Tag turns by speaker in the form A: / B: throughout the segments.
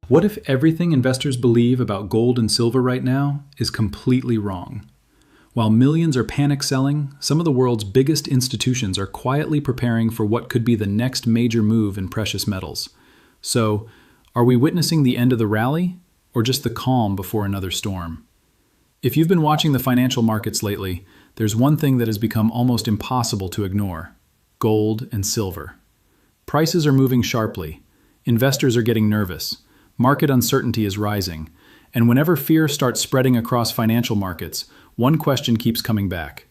A: What if everything investors believe about gold and silver right now is completely wrong? While millions are panic selling, some of the world's biggest institutions are quietly preparing for what could be the next major move in precious metals. So, are we witnessing the end of the rally, or just the calm before another storm? If you've been watching the financial markets lately, there's one thing that has become almost impossible to ignore: gold and silver. Prices are moving sharply, investors are getting nervous, market uncertainty is rising, and whenever fear starts spreading across financial markets, one question keeps coming back.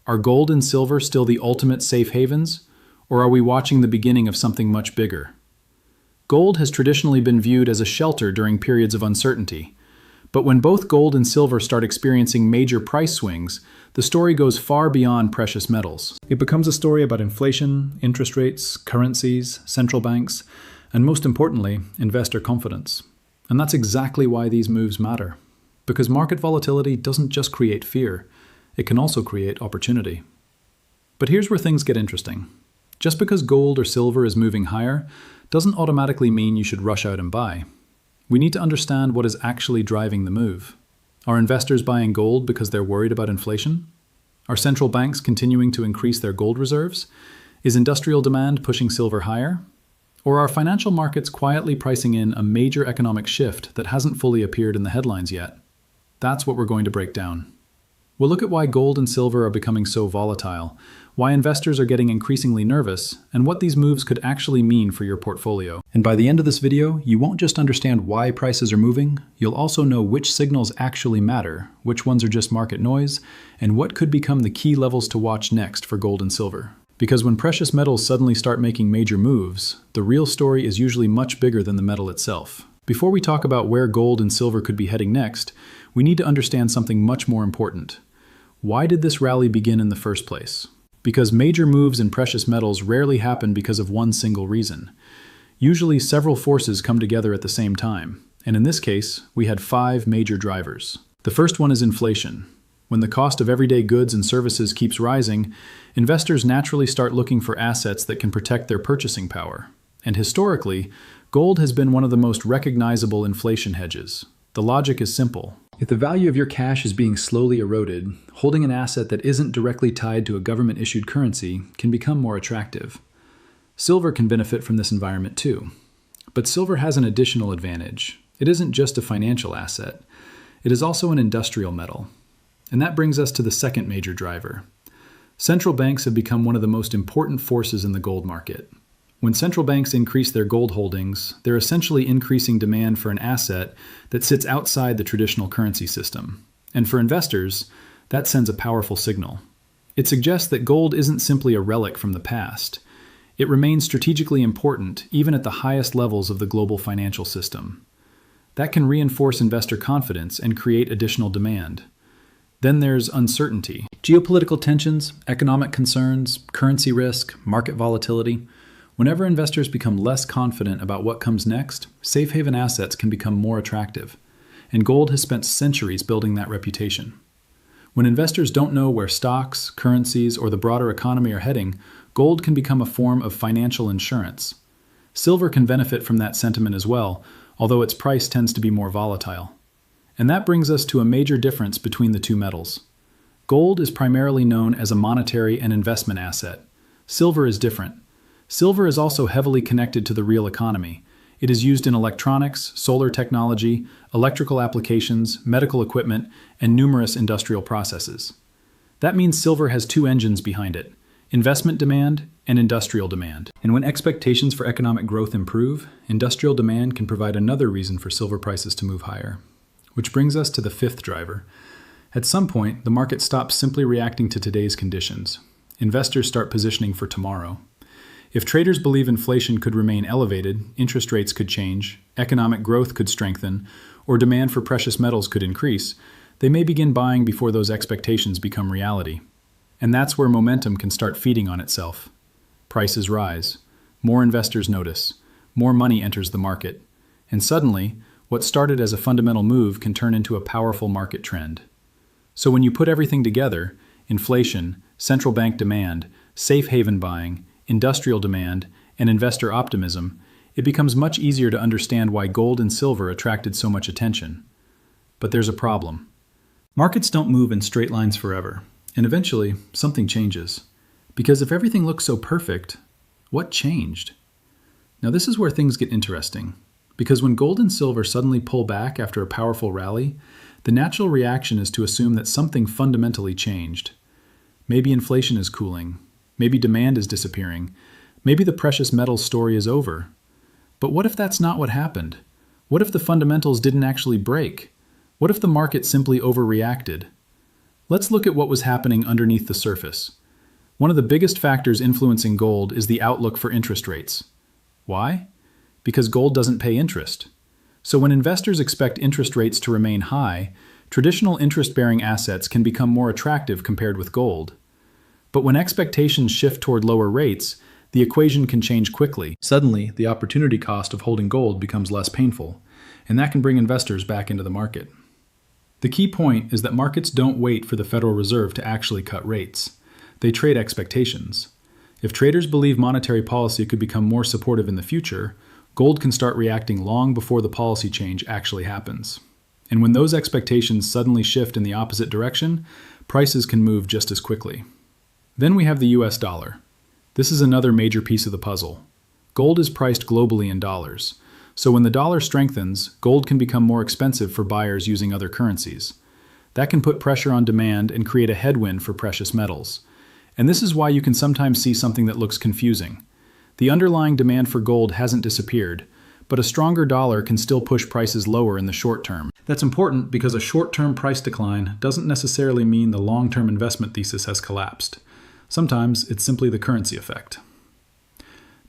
A: Are gold and silver still the ultimate safe havens, or are we watching the beginning of something much bigger? Gold has traditionally been viewed as a shelter during periods of uncertainty, but when both gold and silver start experiencing major price swings, the story goes far beyond precious metals. It becomes a story about inflation, interest rates, currencies, central banks, and most importantly, investor confidence. And that's exactly why these moves matter. Because market volatility doesn't just create fear, it can also create opportunity. But here's where things get interesting. Just because gold or silver is moving higher doesn't automatically mean you should rush out and buy. We need to understand what is actually driving the move. Are investors buying gold because they're worried about inflation? Are central banks continuing to increase their gold reserves? Is industrial demand pushing silver higher? Or are financial markets quietly pricing in a major economic shift that hasn't fully appeared in the headlines yet? That's what we're going to break down. We'll look at why gold and silver are becoming so volatile, why investors are getting increasingly nervous, and what these moves could actually mean for your portfolio. And by the end of this video, you won't just understand why prices are moving, you'll also know which signals actually matter, which ones are just market noise, and what could become the key levels to watch next for gold and silver. Because when precious metals suddenly start making major moves, the real story is usually much bigger than the metal itself. Before we talk about where gold and silver could be heading next, we need to understand something much more important. Why did this rally begin in the first place? Because major moves in precious metals rarely happen because of one single reason. Usually several forces come together at the same time, and in this case, we had 5 major drivers. The first one is inflation. When the cost of everyday goods and services keeps rising, investors naturally start looking for assets that can protect their purchasing power. And historically, gold has been one of the most recognizable inflation hedges. The logic is simple. If the value of your cash is being slowly eroded, holding an asset that isn't directly tied to a government-issued currency can become more attractive. Silver can benefit from this environment too. But silver has an additional advantage. It isn't just a financial asset. It is also an industrial metal. And that brings us to the second major driver. Central banks have become one of the most important forces in the gold market. When central banks increase their gold holdings, they're essentially increasing demand for an asset that sits outside the traditional currency system. And for investors, that sends a powerful signal. It suggests that gold isn't simply a relic from the past. It remains strategically important even at the highest levels of the global financial system. That can reinforce investor confidence and create additional demand. Then there's uncertainty. Geopolitical tensions, economic concerns, currency risk, market volatility. Whenever investors become less confident about what comes next, safe haven assets can become more attractive. And gold has spent centuries building that reputation. When investors don't know where stocks, currencies, or the broader economy are heading, gold can become a form of financial insurance. Silver can benefit from that sentiment as well, although its price tends to be more volatile. And that brings us to a major difference between the two metals. Gold is primarily known as a monetary and investment asset. Silver is different. Silver is also heavily connected to the real economy. It is used in electronics, solar technology, electrical applications, medical equipment, and numerous industrial processes. That means silver has 2 engines behind it: investment demand and industrial demand. And when expectations for economic growth improve, industrial demand can provide another reason for silver prices to move higher. Which brings us to the 5th driver. At some point, the market stops simply reacting to today's conditions. Investors start positioning for tomorrow. If traders believe inflation could remain elevated, interest rates could change, economic growth could strengthen, or demand for precious metals could increase, they may begin buying before those expectations become reality. And that's where momentum can start feeding on itself. Prices rise. More investors notice. More money enters the market. And suddenly, what started as a fundamental move can turn into a powerful market trend. So when you put everything together, inflation, central bank demand, safe haven buying, industrial demand, and investor optimism, it becomes much easier to understand why gold and silver attracted so much attention. But there's a problem. Markets don't move in straight lines forever, and eventually something changes. Because if everything looks so perfect, what changed? Now this is where things get interesting. Because when gold and silver suddenly pull back after a powerful rally, the natural reaction is to assume that something fundamentally changed. Maybe inflation is cooling. Maybe demand is disappearing. Maybe the precious metals story is over. But what if that's not what happened? What if the fundamentals didn't actually break? What if the market simply overreacted? Let's look at what was happening underneath the surface. One of the biggest factors influencing gold is the outlook for interest rates. Why? Because gold doesn't pay interest. So when investors expect interest rates to remain high, traditional interest-bearing assets can become more attractive compared with gold. But when expectations shift toward lower rates, the equation can change quickly. Suddenly, the opportunity cost of holding gold becomes less painful, and that can bring investors back into the market. The key point is that markets don't wait for the Federal Reserve to actually cut rates. They trade expectations. If traders believe monetary policy could become more supportive in the future, gold can start reacting long before the policy change actually happens. And when those expectations suddenly shift in the opposite direction, prices can move just as quickly. Then we have the US dollar. This is another major piece of the puzzle. Gold is priced globally in dollars. So when the dollar strengthens, gold can become more expensive for buyers using other currencies. That can put pressure on demand and create a headwind for precious metals. And this is why you can sometimes see something that looks confusing. The underlying demand for gold hasn't disappeared, but a stronger dollar can still push prices lower in the short term. That's important because a short-term price decline doesn't necessarily mean the long-term investment thesis has collapsed. Sometimes it's simply the currency effect.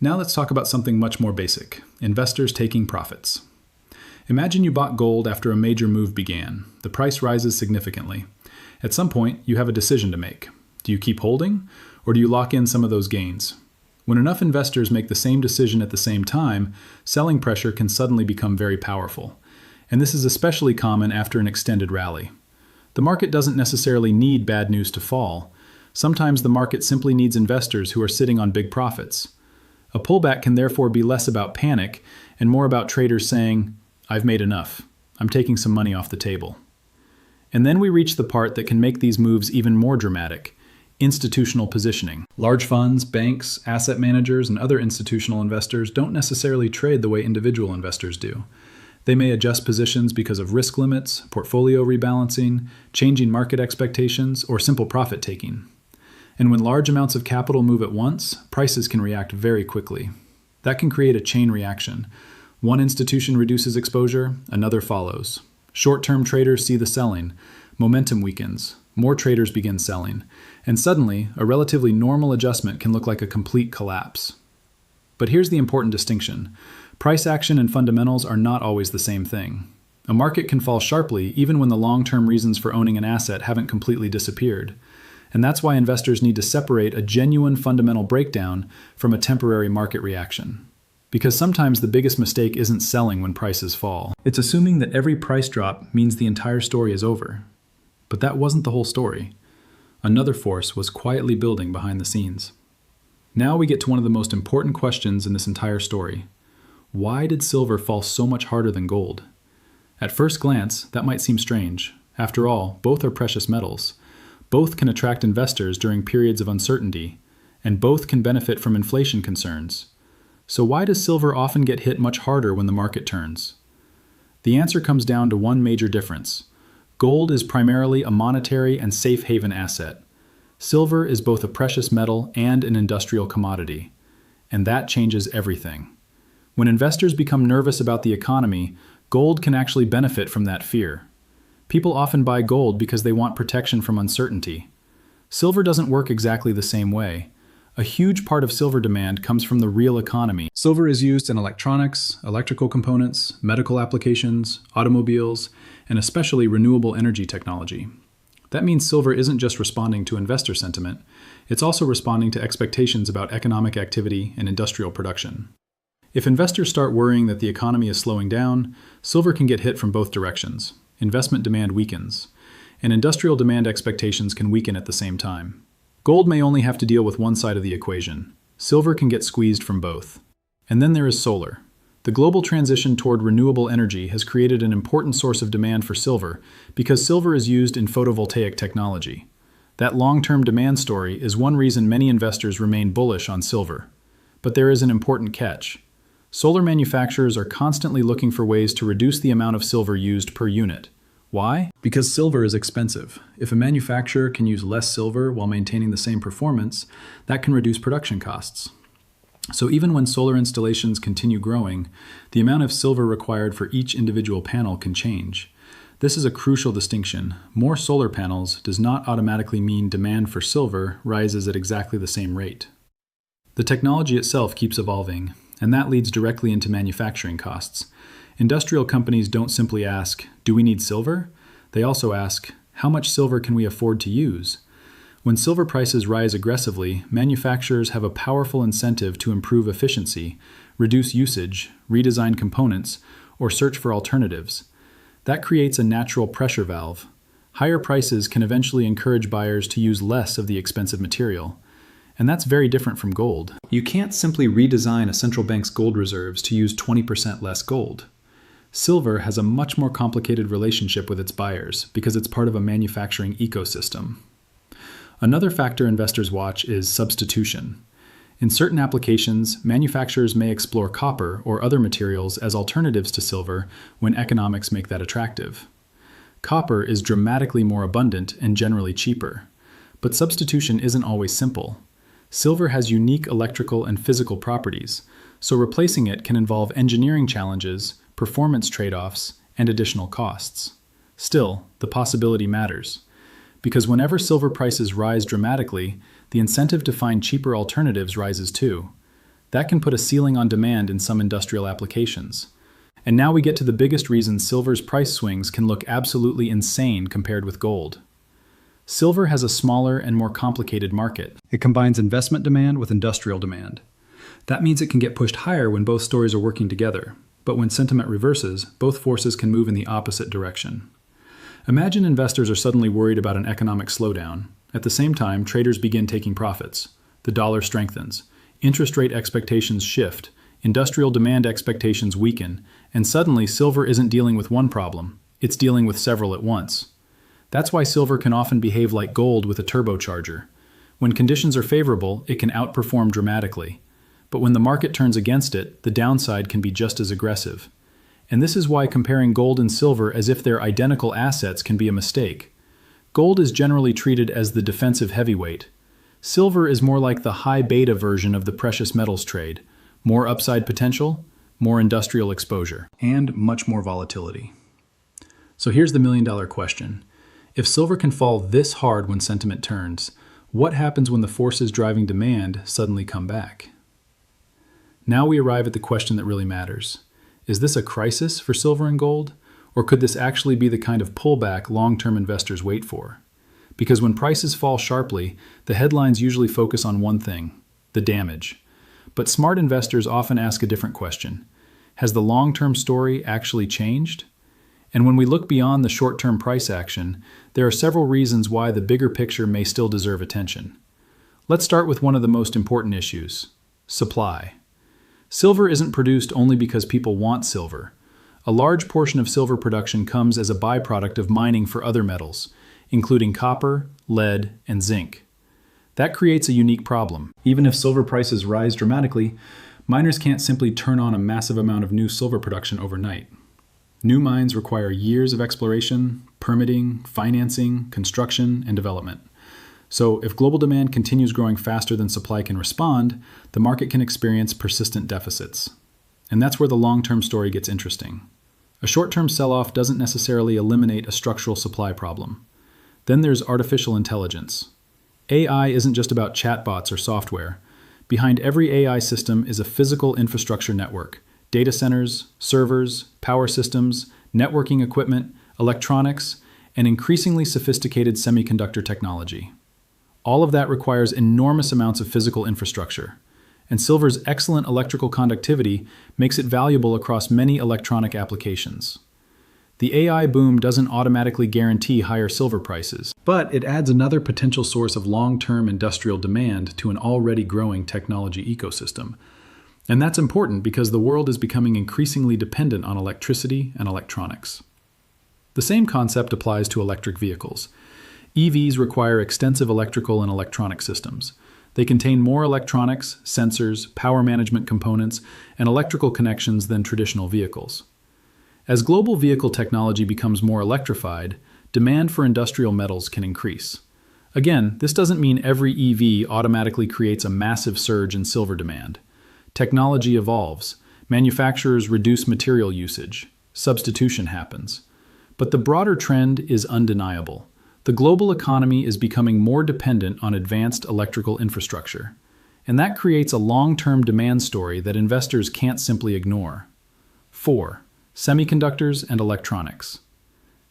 A: Now let's talk about something much more basic: investors taking profits. Imagine you bought gold after a major move began. The price rises significantly. At some point, you have a decision to make. Do you keep holding, or do you lock in some of those gains? When enough investors make the same decision at the same time, selling pressure can suddenly become very powerful. And this is especially common after an extended rally. The market doesn't necessarily need bad news to fall. Sometimes the market simply needs investors who are sitting on big profits. A pullback can therefore be less about panic and more about traders saying, "I've made enough. I'm taking some money off the table." And then we reach the part that can make these moves even more dramatic: institutional positioning. Large funds, banks, asset managers, and other institutional investors don't necessarily trade the way individual investors do. They may adjust positions because of risk limits, portfolio rebalancing, changing market expectations, or simple profit taking. And when large amounts of capital move at once, prices can react very quickly. That can create a chain reaction. One institution reduces exposure, another follows. Short-term traders see the selling, momentum weakens, more traders begin selling, and suddenly, a relatively normal adjustment can look like a complete collapse. But here's the important distinction. Price action and fundamentals are not always the same thing. A market can fall sharply even when the long-term reasons for owning an asset haven't completely disappeared. And that's why investors need to separate a genuine fundamental breakdown from a temporary market reaction. Because sometimes the biggest mistake isn't selling when prices fall. It's assuming that every price drop means the entire story is over. But that wasn't the whole story. Another force was quietly building behind the scenes. Now we get to one of the most important questions in this entire story. Why did silver fall so much harder than gold? At first glance, that might seem strange. After all, both are precious metals. Both can attract investors during periods of uncertainty, and both can benefit from inflation concerns. So why does silver often get hit much harder when the market turns? The answer comes down to one major difference. Gold is primarily a monetary and safe haven asset. Silver is both a precious metal and an industrial commodity. And that changes everything. When investors become nervous about the economy, gold can actually benefit from that fear. People often buy gold because they want protection from uncertainty. Silver doesn't work exactly the same way. A huge part of silver demand comes from the real economy. Silver is used in electronics, electrical components, medical applications, automobiles, and especially renewable energy technology. That means silver isn't just responding to investor sentiment, it's also responding to expectations about economic activity and industrial production. If investors start worrying that the economy is slowing down, silver can get hit from both directions. Investment demand weakens, and industrial demand expectations can weaken at the same time. Gold may only have to deal with one side of the equation. Silver can get squeezed from both. And then there is solar. The global transition toward renewable energy has created an important source of demand for silver because silver is used in photovoltaic technology. That long-term demand story is one reason many investors remain bullish on silver. But there is an important catch. Solar manufacturers are constantly looking for ways to reduce the amount of silver used per unit. Why? Because silver is expensive. If a manufacturer can use less silver while maintaining the same performance, that can reduce production costs. So even when solar installations continue growing, the amount of silver required for each individual panel can change. This is a crucial distinction. More solar panels does not automatically mean demand for silver rises at exactly the same rate. The technology itself keeps evolving, and that leads directly into manufacturing costs. Industrial companies don't simply ask, "Do we need silver?" They also ask, "How much silver can we afford to use?" When silver prices rise aggressively, manufacturers have a powerful incentive to improve efficiency, reduce usage, redesign components, or search for alternatives. That creates a natural pressure valve. Higher prices can eventually encourage buyers to use less of the expensive material. And that's very different from gold. You can't simply redesign a central bank's gold reserves to use 20% less gold. Silver has a much more complicated relationship with its buyers because it's part of a manufacturing ecosystem. Another factor investors watch is substitution. In certain applications, manufacturers may explore copper or other materials as alternatives to silver when economics make that attractive. Copper is dramatically more abundant and generally cheaper. But substitution isn't always simple. Silver has unique electrical and physical properties, so replacing it can involve engineering challenges, performance trade-offs, and additional costs. Still, the possibility matters. Because whenever silver prices rise dramatically, the incentive to find cheaper alternatives rises too. That can put a ceiling on demand in some industrial applications. And now we get to the biggest reason silver's price swings can look absolutely insane compared with gold. Silver has a smaller and more complicated market. It combines investment demand with industrial demand. That means it can get pushed higher when both stories are working together. But when sentiment reverses, both forces can move in the opposite direction. Imagine investors are suddenly worried about an economic slowdown. At the same time, traders begin taking profits. The dollar strengthens. Interest rate expectations shift. Industrial demand expectations weaken. And suddenly, silver isn't dealing with one problem. It's dealing with several at once. That's why silver can often behave like gold with a turbocharger. When conditions are favorable, it can outperform dramatically. But when the market turns against it, the downside can be just as aggressive. And this is why comparing gold and silver as if they're identical assets can be a mistake. Gold is generally treated as the defensive heavyweight. Silver is more like the high beta version of the precious metals trade. More upside potential, more industrial exposure, and much more volatility. So here's the million-dollar question. If silver can fall this hard when sentiment turns, what happens when the forces driving demand suddenly come back? Now we arrive at the question that really matters. Is this a crisis for silver and gold? Or could this actually be the kind of pullback long-term investors wait for? Because when prices fall sharply, the headlines usually focus on one thing, the damage. But smart investors often ask a different question. Has the long-term story actually changed? And when we look beyond the short-term price action, there are several reasons why the bigger picture may still deserve attention. Let's start with one of the most important issues, supply. Silver isn't produced only because people want silver. A large portion of silver production comes as a byproduct of mining for other metals, including copper, lead, and zinc. That creates a unique problem. Even if silver prices rise dramatically, miners can't simply turn on a massive amount of new silver production overnight. New mines require years of exploration, permitting, financing, construction, and development. So if global demand continues growing faster than supply can respond, the market can experience persistent deficits. And that's where the long-term story gets interesting. A short-term sell-off doesn't necessarily eliminate a structural supply problem. Then there's artificial intelligence. AI isn't just about chatbots or software. Behind every AI system is a physical infrastructure network. Data centers, servers, power systems, networking equipment, electronics, and increasingly sophisticated semiconductor technology. All of that requires enormous amounts of physical infrastructure, and silver's excellent electrical conductivity makes it valuable across many electronic applications. The AI boom doesn't automatically guarantee higher silver prices, but it adds another potential source of long-term industrial demand to an already growing technology ecosystem. And that's important because the world is becoming increasingly dependent on electricity and electronics. The same concept applies to electric vehicles. EVs require extensive electrical and electronic systems. They contain more electronics, sensors, power management components, and electrical connections than traditional vehicles. As global vehicle technology becomes more electrified, demand for industrial metals can increase. Again, this doesn't mean every EV automatically creates a massive surge in silver demand. Technology evolves, manufacturers reduce material usage, substitution happens. But the broader trend is undeniable. The global economy is becoming more dependent on advanced electrical infrastructure. And that creates a long-term demand story that investors can't simply ignore. 4. Semiconductors and electronics.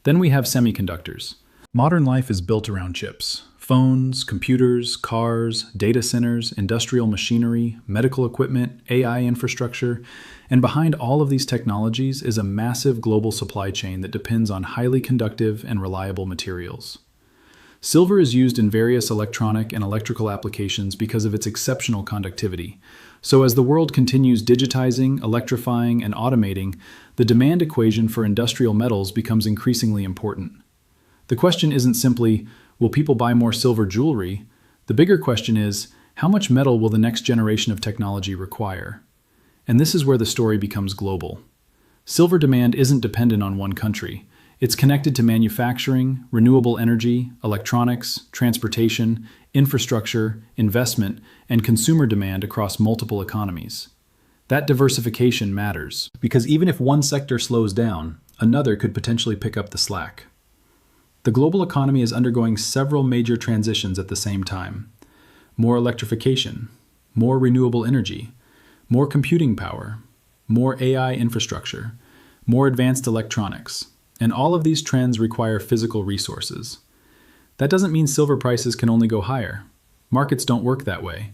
A: Then we have semiconductors. Modern life is built around chips. Phones, computers, cars, data centers, industrial machinery, medical equipment, AI infrastructure, and behind all of these technologies is a massive global supply chain that depends on highly conductive and reliable materials. Silver is used in various electronic and electrical applications because of its exceptional conductivity. So as the world continues digitizing, electrifying, and automating, the demand equation for industrial metals becomes increasingly important. The question isn't simply, will people buy more silver jewelry? The bigger question is, how much metal will the next generation of technology require? And this is where the story becomes global. Silver demand isn't dependent on one country. It's connected to manufacturing, renewable energy, electronics, transportation, infrastructure, investment, and consumer demand across multiple economies. That diversification matters, because even if one sector slows down, another could potentially pick up the slack. The global economy is undergoing several major transitions at the same time. More electrification, more renewable energy, more computing power, more AI infrastructure, more advanced electronics, and all of these trends require physical resources. That doesn't mean silver prices can only go higher. Markets don't work that way.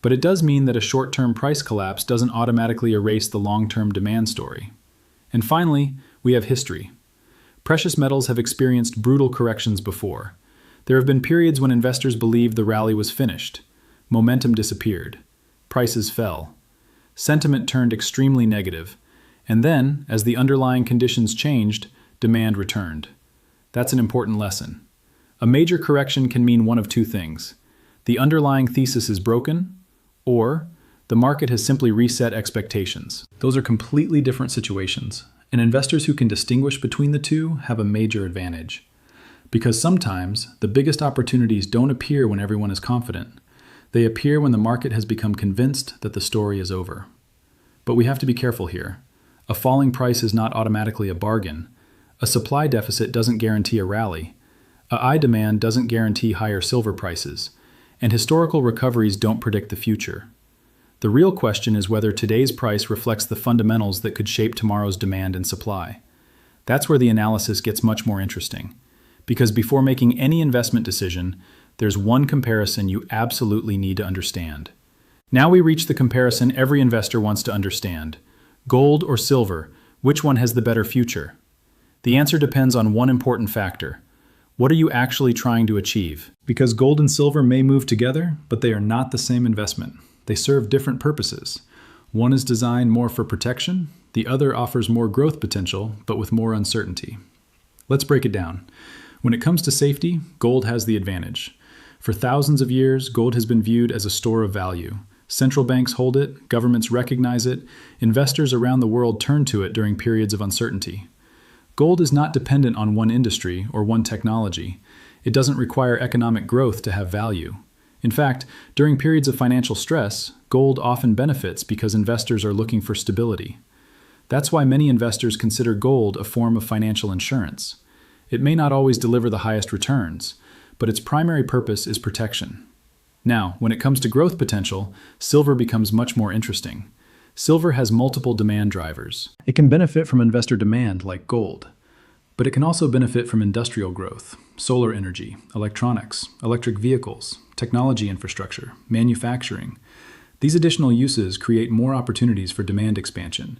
A: But it does mean that a short-term price collapse doesn't automatically erase the long-term demand story. And finally, we have history. Precious metals have experienced brutal corrections before. There have been periods when investors believed the rally was finished. Momentum disappeared. Prices fell. Sentiment turned extremely negative. And then, as the underlying conditions changed, demand returned. That's an important lesson. A major correction can mean one of two things. The underlying thesis is broken, or the market has simply reset expectations. Those are completely different situations. And investors who can distinguish between the two have a major advantage. Because sometimes, the biggest opportunities don't appear when everyone is confident. They appear when the market has become convinced that the story is over. But we have to be careful here. A falling price is not automatically a bargain. A supply deficit doesn't guarantee a rally. A high demand doesn't guarantee higher silver prices. And historical recoveries don't predict the future. The real question is whether today's price reflects the fundamentals that could shape tomorrow's demand and supply. That's where the analysis gets much more interesting. Because before making any investment decision, there's one comparison you absolutely need to understand. Now we reach the comparison every investor wants to understand. Gold or silver, which one has the better future? The answer depends on one important factor. What are you actually trying to achieve? Because gold and silver may move together, but they are not the same investment. They serve different purposes. One is designed more for protection, the other offers more growth potential, but with more uncertainty. Let's break it down. When it comes to safety, gold has the advantage. For thousands of years, gold has been viewed as a store of value. Central banks hold it, governments recognize it, investors around the world turn to it during periods of uncertainty. Gold is not dependent on one industry or one technology. It doesn't require economic growth to have value. In fact, during periods of financial stress, gold often benefits because investors are looking for stability. That's why many investors consider gold a form of financial insurance. It may not always deliver the highest returns, but its primary purpose is protection. Now, when it comes to growth potential, silver becomes much more interesting. Silver has multiple demand drivers. It can benefit from investor demand like gold, but it can also benefit from industrial growth, solar energy, electronics, electric vehicles, technology infrastructure, manufacturing. These additional uses create more opportunities for demand expansion.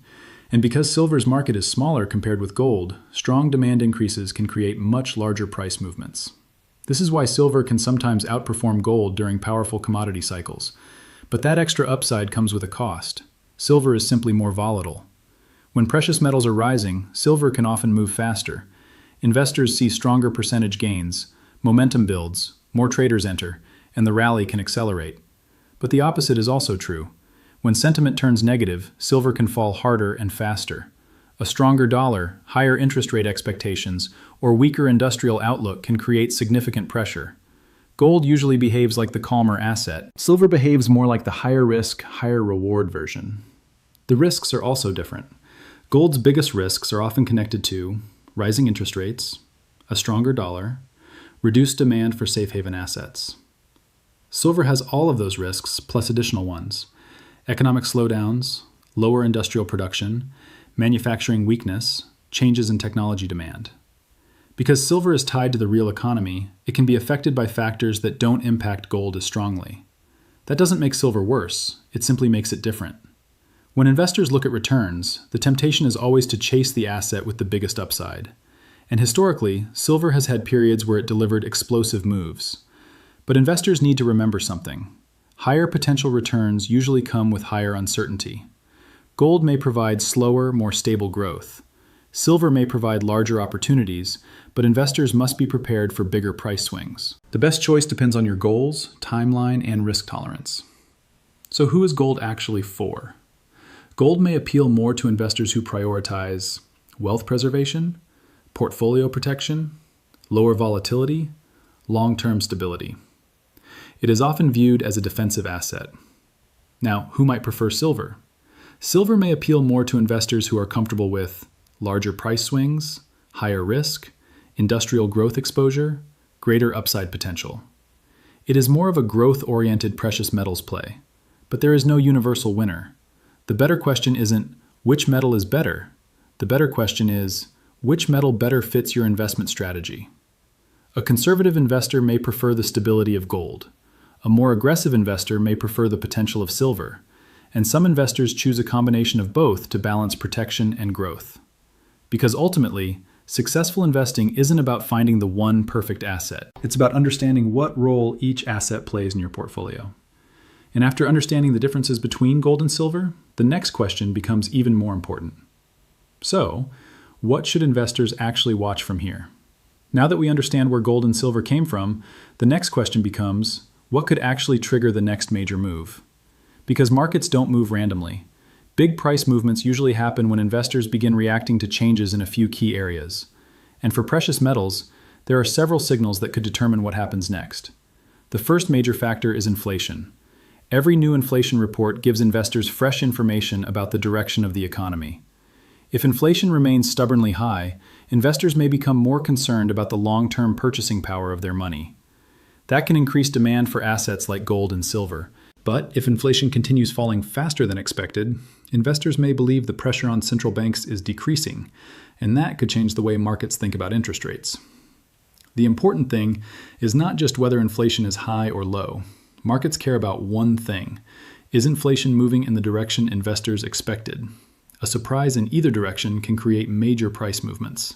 A: And because silver's market is smaller compared with gold, strong demand increases can create much larger price movements. This is why silver can sometimes outperform gold during powerful commodity cycles. But that extra upside comes with a cost. Silver is simply more volatile. When precious metals are rising, silver can often move faster. Investors see stronger percentage gains, momentum builds, more traders enter, and the rally can accelerate. But the opposite is also true. When sentiment turns negative, silver can fall harder and faster. A stronger dollar, higher interest rate expectations, or weaker industrial outlook can create significant pressure. Gold usually behaves like the calmer asset. Silver behaves more like the higher risk, higher reward version. The risks are also different. Gold's biggest risks are often connected to rising interest rates, a stronger dollar, reduced demand for safe haven assets. Silver has all of those risks plus additional ones: economic slowdowns, lower industrial production, manufacturing weakness, changes in technology demand. Because silver is tied to the real economy, it can be affected by factors that don't impact gold as strongly. That doesn't make silver worse, it simply makes it different. When investors look at returns, the temptation is always to chase the asset with the biggest upside. And historically, silver has had periods where it delivered explosive moves. But investors need to remember something. Higher potential returns usually come with higher uncertainty. Gold may provide slower, more stable growth. Silver may provide larger opportunities, but investors must be prepared for bigger price swings. The best choice depends on your goals, timeline, and risk tolerance. So who is gold actually for? Gold may appeal more to investors who prioritize wealth preservation, portfolio protection, lower volatility, long-term stability. It is often viewed as a defensive asset. Now, who might prefer silver? Silver may appeal more to investors who are comfortable with larger price swings, higher risk, industrial growth exposure, greater upside potential. It is more of a growth-oriented precious metals play, but there is no universal winner. The better question isn't which metal is better. The better question is which metal better fits your investment strategy. A conservative investor may prefer the stability of gold. A more aggressive investor may prefer the potential of silver. And some investors choose a combination of both to balance protection and growth. Because ultimately, successful investing isn't about finding the one perfect asset. It's about understanding what role each asset plays in your portfolio. And after understanding the differences between gold and silver, the next question becomes even more important. So, what should investors actually watch from here? Now that we understand where gold and silver came from, the next question becomes, what could actually trigger the next major move? Because markets don't move randomly. Big price movements usually happen when investors begin reacting to changes in a few key areas. And for precious metals, there are several signals that could determine what happens next. The first major factor is inflation. Every new inflation report gives investors fresh information about the direction of the economy. If inflation remains stubbornly high, investors may become more concerned about the long-term purchasing power of their money. That can increase demand for assets like gold and silver. But if inflation continues falling faster than expected, investors may believe the pressure on central banks is decreasing, and that could change the way markets think about interest rates. The important thing is not just whether inflation is high or low. Markets care about one thing. Is inflation moving in the direction investors expected? A surprise in either direction can create major price movements.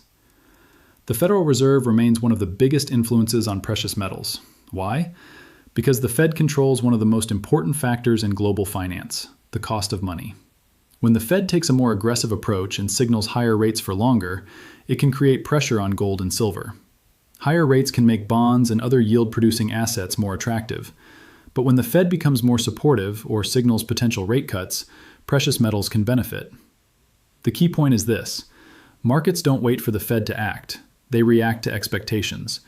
A: The Federal Reserve remains one of the biggest influences on precious metals. Why? Because the Fed controls one of the most important factors in global finance, the cost of money. When the Fed takes a more aggressive approach and signals higher rates for longer, it can create pressure on gold and silver. Higher rates can make bonds and other yield-producing assets more attractive. But when the Fed becomes more supportive or signals potential rate cuts, precious metals can benefit. The key point is this: markets don't wait for the Fed to act. They react to expectations.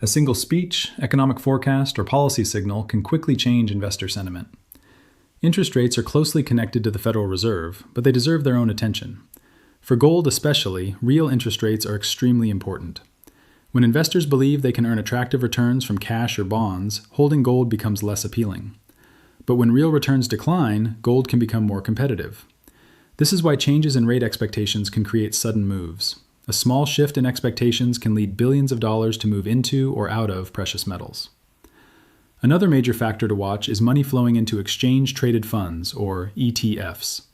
A: A single speech, economic forecast, or policy signal can quickly change investor sentiment. Interest rates are closely connected to the Federal Reserve, but they deserve their own attention. For gold especially, real interest rates are extremely important. When investors believe they can earn attractive returns from cash or bonds, holding gold becomes less appealing. But when real returns decline, gold can become more competitive. This is why changes in rate expectations can create sudden moves. A small shift in expectations can lead billions of dollars to move into or out of precious metals. Another major factor to watch is money flowing into exchange-traded funds, or ETFs.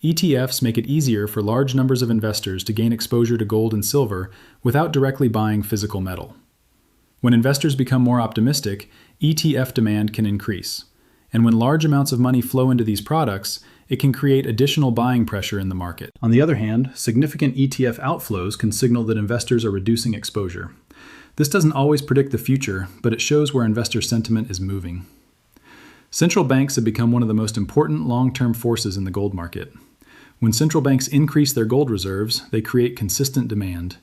A: ETFs make it easier for large numbers of investors to gain exposure to gold and silver without directly buying physical metal. When investors become more optimistic, ETF demand can increase. And when large amounts of money flow into these products, It can create additional buying pressure in the market. On the other hand, significant ETF outflows can signal that investors are reducing exposure. This doesn't always predict the future, but it shows where investor sentiment is moving. Central banks have become one of the most important long-term forces in the gold market. When central banks increase their gold reserves, they create consistent demand.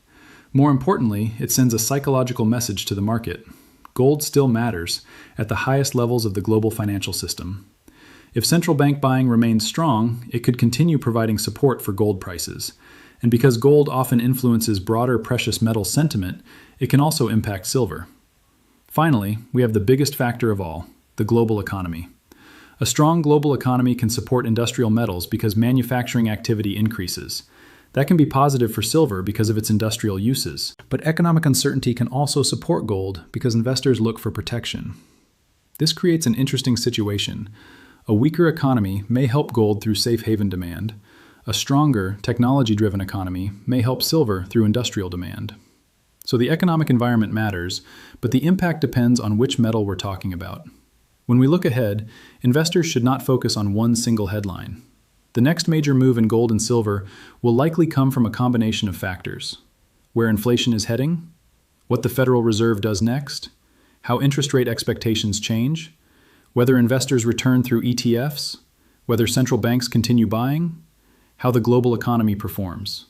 A: More importantly, it sends a psychological message to the market. Gold still matters at the highest levels of the global financial system. If central bank buying remains strong, it could continue providing support for gold prices. And because gold often influences broader precious metal sentiment, it can also impact silver. Finally, we have the biggest factor of all, the global economy. A strong global economy can support industrial metals because manufacturing activity increases. That can be positive for silver because of its industrial uses. But economic uncertainty can also support gold because investors look for protection. This creates an interesting situation. A weaker economy may help gold through safe haven demand. A stronger, technology-driven economy may help silver through industrial demand. So the economic environment matters, but the impact depends on which metal we're talking about. When we look ahead, investors should not focus on one single headline. The next major move in gold and silver will likely come from a combination of factors: where inflation is heading, what the Federal Reserve does next, how interest rate expectations change, whether investors return through ETFs, whether central banks continue buying, how the global economy performs.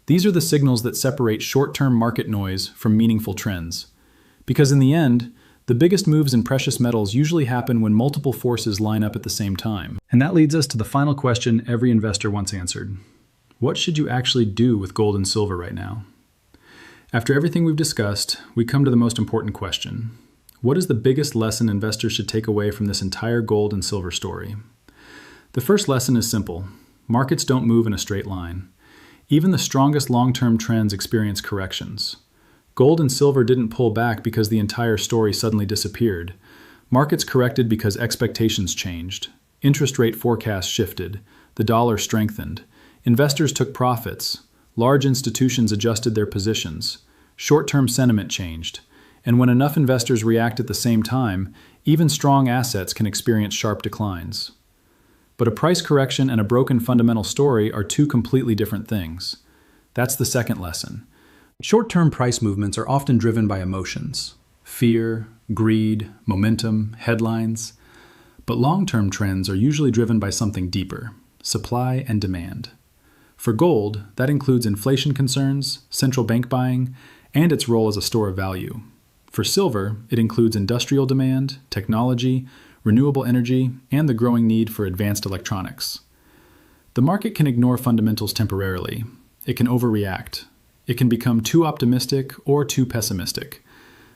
A: These are the signals that separate short-term market noise from meaningful trends. Because in the end, the biggest moves in precious metals usually happen when multiple forces line up at the same time. And that leads us to the final question every investor wants answered. What should you actually do with gold and silver right now? After everything we've discussed, we come to the most important question. What is the biggest lesson investors should take away from this entire gold and silver story? The first lesson is simple. Markets don't move in a straight line. Even the strongest long-term trends experience corrections. Gold and silver didn't pull back because the entire story suddenly disappeared. Markets corrected because expectations changed. Interest rate forecasts shifted. The dollar strengthened. Investors took profits. Large institutions adjusted their positions. Short-term sentiment changed. And when enough investors react at the same time, even strong assets can experience sharp declines. But a price correction and a broken fundamental story are two completely different things. That's the second lesson. Short-term price movements are often driven by emotions: fear, greed, momentum, headlines. But long-term trends are usually driven by something deeper: supply and demand. For gold, that includes inflation concerns, central bank buying, and its role as a store of value. For silver, it includes industrial demand, technology, renewable energy, and the growing need for advanced electronics. The market can ignore fundamentals temporarily. It can overreact. It can become too optimistic or too pessimistic.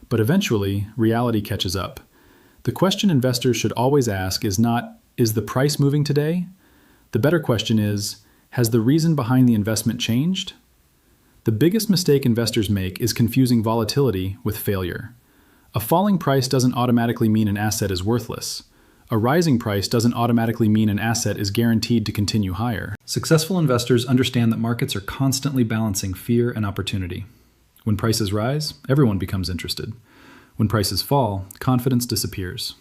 A: But eventually, reality catches up. The question investors should always ask is not, is the price moving today? The better question is, has the reason behind the investment changed? The biggest mistake investors make is confusing volatility with failure. A falling price doesn't automatically mean an asset is worthless. A rising price doesn't automatically mean an asset is guaranteed to continue higher. Successful investors understand that markets are constantly balancing fear and opportunity. When prices rise, everyone becomes interested. When prices fall, confidence disappears.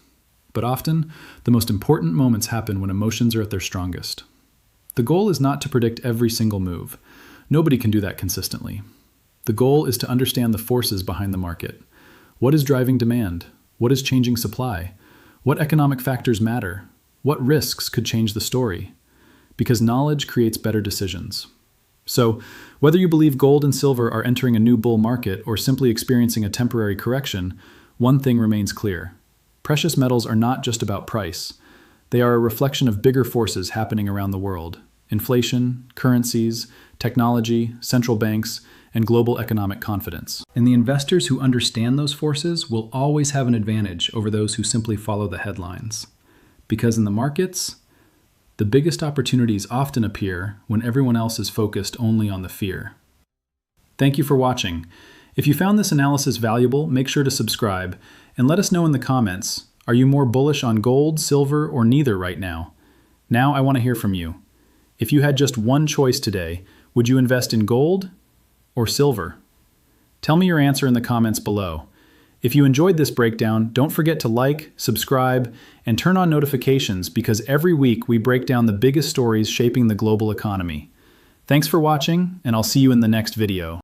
A: But often, the most important moments happen when emotions are at their strongest. The goal is not to predict every single move. Nobody can do that consistently. The goal is to understand the forces behind the market. What is driving demand? What is changing supply? What economic factors matter? What risks could change the story? Because knowledge creates better decisions. So, whether you believe gold and silver are entering a new bull market or simply experiencing a temporary correction, one thing remains clear. Precious metals are not just about price. They are a reflection of bigger forces happening around the world: inflation, currencies, technology, central banks, and global economic confidence. And the investors who understand those forces will always have an advantage over those who simply follow the headlines. Because in the markets, the biggest opportunities often appear when everyone else is focused only on the fear. Thank you for watching. If you found this analysis valuable, make sure to subscribe and let us know in the comments, are you more bullish on gold, silver, or neither right now? Now I want to hear from you. If you had just one choice today, would you invest in gold or silver? Tell me your answer in the comments below. If you enjoyed this breakdown, don't forget to like, subscribe, and turn on notifications because every week we break down the biggest stories shaping the global economy. Thanks for watching, and I'll see you in the next video.